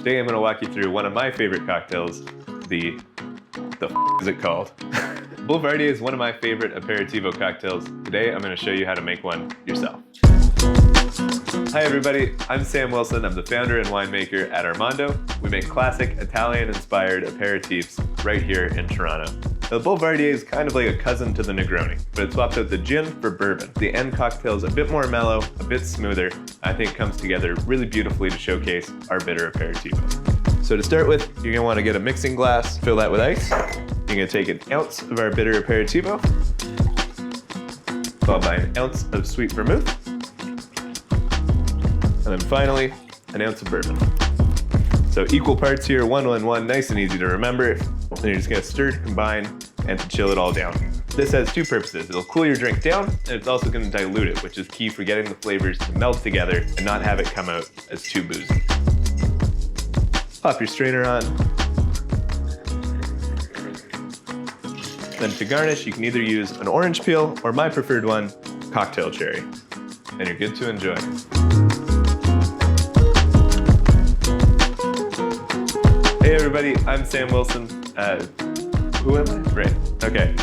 Today I'm going to walk you through one of my favorite cocktails, the is it called? Boulevardier is one of my favorite aperitivo cocktails. Today I'm going to show you how to make one yourself. Hi everybody, I'm Sam Wilson. I'm the founder and winemaker at Armando. We make classic Italian-inspired aperitifs right here in Toronto. Now, the Boulevardier is kind of like a cousin to the Negroni, but it swaps out the gin for bourbon. The end cocktail is a bit more mellow, a bit smoother. I think it comes together really beautifully to showcase our bitter aperitivo. So to start with, you're gonna wanna get a mixing glass, fill that with ice. You're gonna take an ounce of our bitter aperitivo, followed by an ounce of sweet vermouth, and then finally, an ounce of bourbon. So equal parts here, 1, 1, 1, nice and easy to remember. Then you're just gonna stir, combine, and to chill it all down. This has two purposes. It'll cool your drink down, and it's also gonna dilute it, which is key for getting the flavors to melt together and not have it come out as too boozy. Pop your strainer on. Then to garnish, you can either use an orange peel, or my preferred one, cocktail cherry. And you're good to enjoy. Hey everybody, I'm Sam Wilson. Who am I? Right, okay.